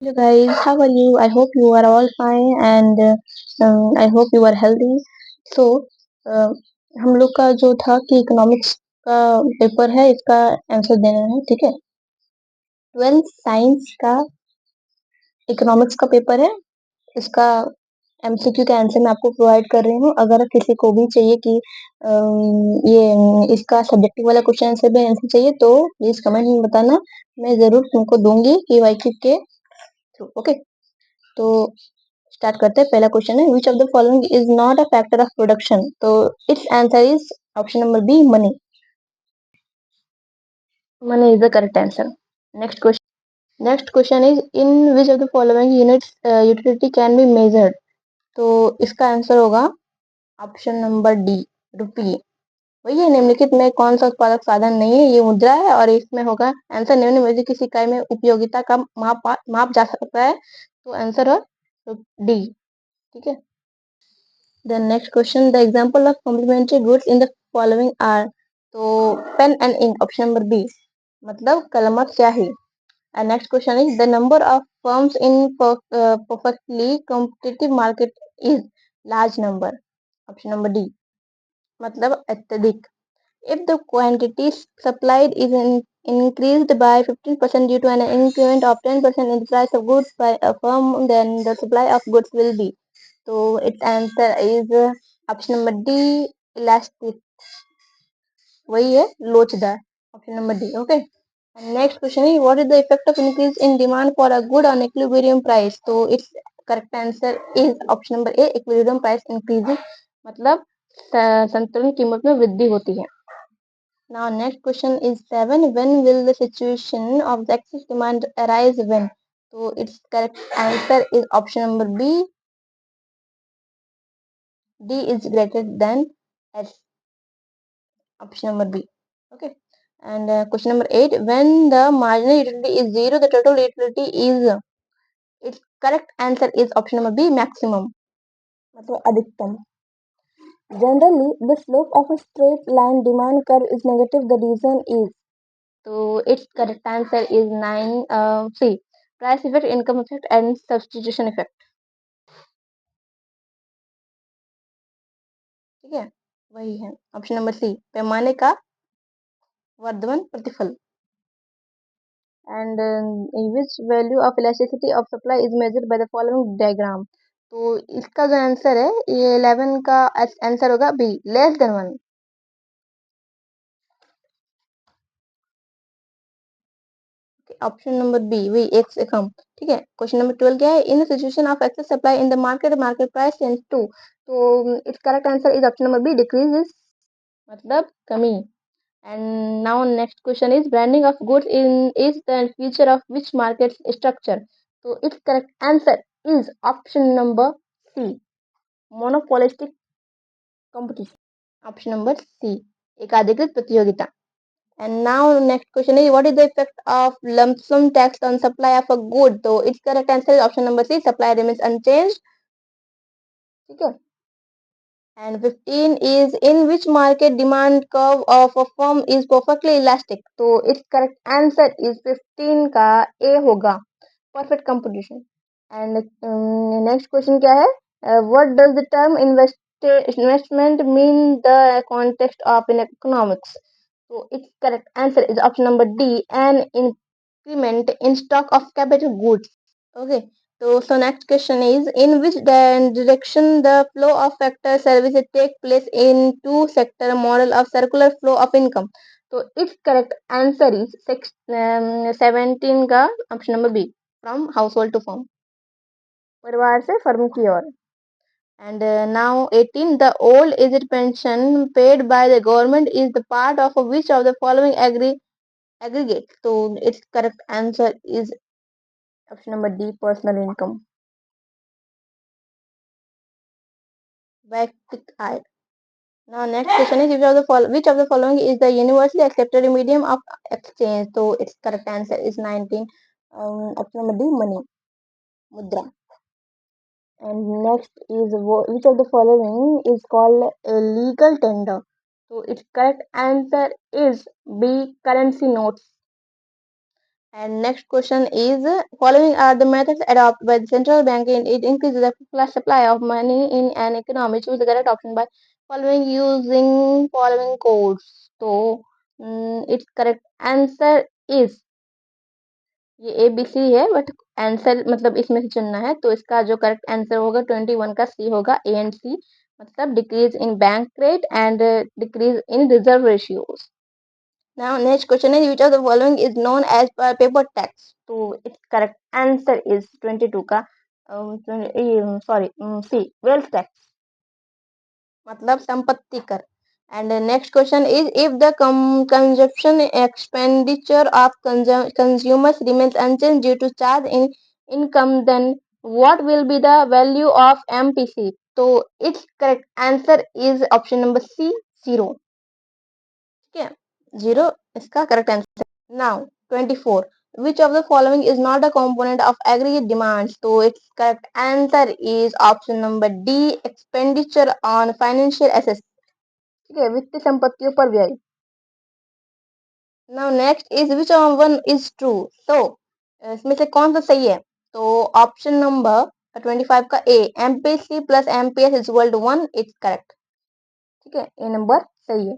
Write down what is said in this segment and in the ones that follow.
Hello guys, how are you? I hope you are all fine and I hope you are healthy. So uh, हम लोग का जो था कि economics का पेपर है, इसका आंसर देना है, ठीक है। 12th साइंस का इकोनॉमिक्स का पेपर है। इसका एमसीक्यू का आंसर मैं आपको प्रोवाइड कर रही हूँ। अगर किसी को भी चाहिए कि ये इसका सब्जेक्टिव वाला क्वेश्चन आंसर भी आंसर चाहिए तो प्लीज कमेंट में बताना। मैं जरूर तुमको दूंगी PYQ के थ्रू। ओके, तो स्टार्ट करते हैं। पहला क्वेश्चन है, which of the following is not a factor of production? तो it's answer is option number B, money. Money is the correct answer. Next question is, in which of the following units utility can be measured? तो इसका answer होगा option number D, रुपी। वही है, निम्नलिखित में कौन सा उत्पादक साधन नहीं है? ये मुद्रा है और इसमें होगा आंसर, निम्न में से किसी इकाई में उपयोगिता का माप जा सकता है। तो आंसर है डी, ठीक है। The next question, the example of complementary goods in the following are, तो pen and ink option number B, मतलब कलम और स्याही। And next question is, the number of firms in perfectly competitive market is large number, option number D, मतलब अत्यधिक। If the quantity supplied is increased by 15% due to an increment of 10% in the price of goods by a firm, then the supply of goods will be, तो its answer is option number D, elastic. वही है, लोचदार, option number D. Okay, next question है, what is the effect of increase in demand for a good on equilibrium price? तो it's correct answer is option number A, equilibrium price increasing, मतलब संतुलन कीमत में वृद्धि होती है। Now next question is 7. When will the situation of the excess demand arise when? So its correct answer is option number B. D is greater than S. Option number B. Okay. And question number 8. When the marginal utility is 0, the total utility is. Its correct answer is option number B, maximum. मतलब अधिकतम। Generally, the slope of a straight line demand curve is negative. The reason is. So its correct answer is 9 C. Price effect, income effect and substitution effect. ठीक है, वही है option number C, पैमाने का वर्धमान प्रतिफल। And which value of elasticity of supply is measured by the following diagram? तो इसका जो आंसर है, ये 11 का आंसर होगा B, less than 1। Option number B, वही एक से कम। ठीक है, क्वेश्चन नंबर 12 क्या है, in situation of excess supply in the market, market price tends to. तो it's correct answer is option number B, decrease, मतलब कमी। And now next question is, branding of goods in is the feature of which market structure? So its correct answer is option number C, monopolistic competition. Option number C, एकाधिकृत प्रतियोगिता। And now next question is, what is the effect of lump sum tax on supply of a good? So its correct answer is option number C, supply remains unchanged. ठीक है। And 15 is, in which market demand curve of a firm is perfectly elastic? तो its correct answer is 15 का A होगा, perfect competition. And next question क्या है, what does the term investment mean the context of in economics? तो its correct answer is option number D, an increment in stock of capital goods. Okay, so next question is, in which direction the flow of factor services take place in two sector model of circular flow of income? तो its correct answer is 17 का option number B, from household to firm, परिवार से firm की ओर। And now 18, the old age pension paid by the government is the part of which of the following aggregate? So its correct answer is option number D, personal income, वैयक्तिक आय। Now next question is, which of the following is the universally accepted medium of exchange? So its correct answer is 19, option number D, money, mudra। And next is, which of the following is called a legal tender? So its correct answer is B, currency notes। And next question is, following are the methods adopted by the central bank in it increases the supply of money in an economy. Choose the correct option by following using following codes. So its correct answer is, ये A B C है but answer मतलब इसमें से चुनना है, तो इसका जो करेक्ट आंसर होगा 21 का सी होगा, ए एंड सी, मतलब decrease in bank rate and decrease in reserve ratios. Now, next question is, which of the following is known as paper tax? So, its correct answer is 22 का C, wealth tax, मतलब संपत्ति कर. And the next question is, if the consumption expenditure of consumers remains unchanged due to charge in income, then what will be the value of MPC? So, its correct answer is option number C, 0. ठीक है, 0 इसका correct answer. Now, 24. Which of the following is not a component of aggregate demand? So, its correct answer is option number D, expenditure on financial assets. ठीक है, वित्तीय संपत्तियों पर व्यय. Now, next is which one is true? So, इसमें से कौन सा सही है? तो ऑप्शन नंबर 25 का A, MPC plus MPS is equal to 1, it's correct. ठीक है, ए नंबर सही है.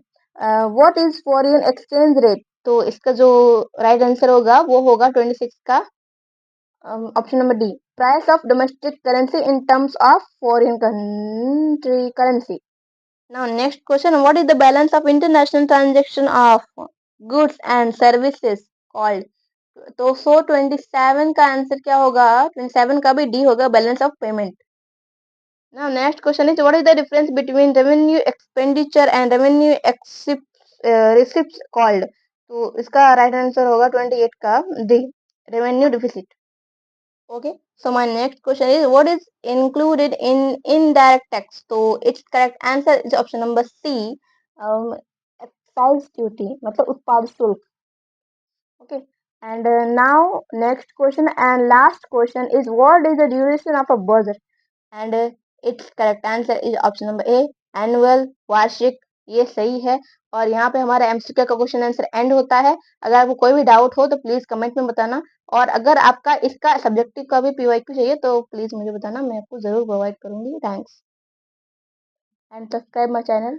What is foreign exchange rate? तो इसका जो राइट आंसर होगा वो होगा 26 का option number D, price of domestic currency in terms of foreign country currency. Now next question, what is the balance of international transaction of goods and services called? तो 427 का answer क्या होगा? 27 का भी डी होगा, balance of payment. Now, next question is, what is the difference between revenue expenditure and revenue receipts called? तो इसका right answer होगा 28 का D, revenue deficit. Okay. So my next question is, what is included in indirect tax? So its correct answer is option number C, excise duty, मतलब उत्पाद शुल्क. Okay. And now next question and last question is, what is the duration of a buzzer? And it's correct answer is option number A, annual, वार्षिक. ये सही है. और यहाँ पे हमारा एमसीक्यू का क्वेश्चन आंसर एंड होता है. अगर आपको कोई भी डाउट हो तो प्लीज कमेंट में बताना, और अगर आपका इसका सब्जेक्टिव का भी पीवाईक्यू चाहिए तो प्लीज मुझे बताना, मैं आपको जरूर प्रोवाइड करूंगी. Thanks and subscribe my channel.